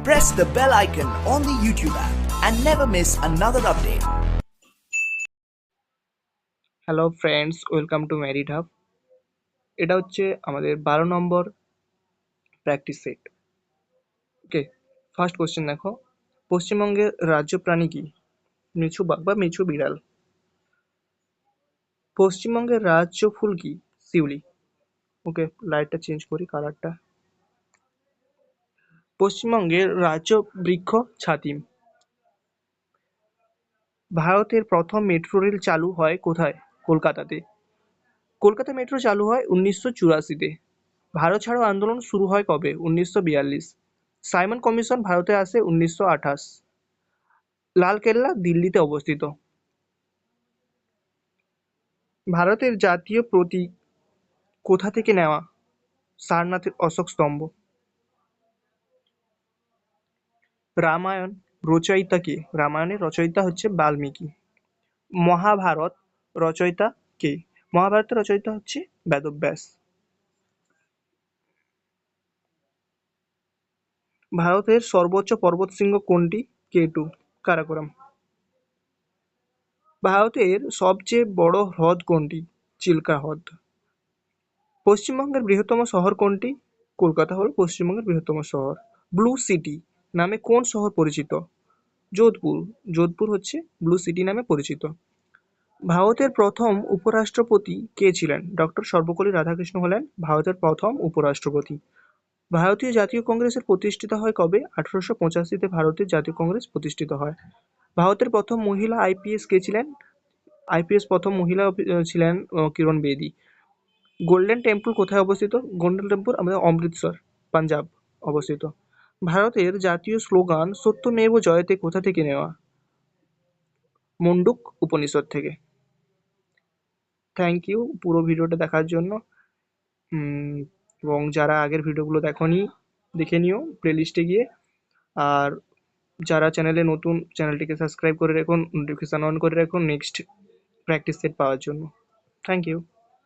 Press the bell icon on the YouTube app and never miss another update. Hello friends, welcome to married hub. এটা হচ্ছে আমাদের 12 নম্বর practice set. ওকে, first question দেখো, পশ্চিমবঙ্গের রাজ্য প্রাণী কি? মিছু বাঘ বা মিছু বিড়াল। পশ্চিমবঙ্গের রাজ্য ফুল কি? শিউলি। ওকে, লাইটটা চেঞ্জ করি, কালারটা। পশ্চিমবঙ্গের রাজ্য বৃক্ষ ছাতিম। ভারতের প্রথম মেট্রো রেল চালু হয় কোথায়? কলকাতাতে। কলকাতা মেট্রো চালু হয় 1984-তে। ভারত ছাড়ো আন্দোলন শুরু হয় কবে? 1942। সাইমন কমিশন ভারতে আসে 1928। লালকেল্লা দিল্লিতে অবস্থিত। ভারতের জাতীয় প্রতীক কোথা থেকে নেওয়া? সারনাথের অশোক স্তম্ভ। রামায়ণ রচয়িতা কে? রামায়ণের রচয়িতা হচ্ছে বাল্মীকি। মহাভারত রচয়িতা কে? মহাভারতের রচয়িতা হচ্ছে বেদব্যাস। ভারতের সর্বোচ্চ পর্বতশৃঙ্গ কোনটি? K2 কারাকোরাম। ভারতের সবচেয়ে বড় হ্রদ কোনটি? চিল্কা হ্রদ। পশ্চিমবঙ্গের বৃহত্তম শহর কোনটি? কলকাতা হল পশ্চিমবঙ্গের বৃহত্তম শহর। ব্লু সিটি নামে কোন শহর পরিচিত? যোধপুর। যোধপুর হচ্ছে ব্লু সিটি নামে পরিচিত। ভারতের প্রথম উপরাষ্ট্রপতি কে ছিলেন? ডক্টর সর্বপল্লী রাধাকৃষ্ণ হলেন ভারতের প্রথম উপরাষ্ট্রপতি। ভারতীয় জাতীয় কংগ্রেসের প্রতিষ্ঠিত হয় কবে? 1885-তে ভারতের জাতীয় কংগ্রেস প্রতিষ্ঠিত হয়। ভারতের প্রথম মহিলা আইপিএস কে ছিলেন? আইপিএস প্রথম মহিলা ছিলেন কিরণ বেদি। গোল্ডেন টেম্পল কোথায় অবস্থিত? গোল্ডেন টেম্পল আমাদের অমৃতসর, পাঞ্জাব অবস্থিত। ভারতের জাতীয় স্লোগান সত্যমেব জয়তে কোথা থেকে নেওয়া? মুন্ডুক উপনিষদ থেকে। থ্যাংক ইউ পুরো ভিডিওটা দেখার জন্য। এবং যারা আগের ভিডিওগুলো দেখোনি দেখে নিও প্লেলিস্টে গিয়ে। আর যারা চ্যানেলে নতুন, চ্যানেলটিকে সাবস্ক্রাইব করে রাখুন, নোটিফিকেশন অন করে রাখুন নেক্সট প্র্যাকটিস সেট পাওয়ার জন্য। Thank you.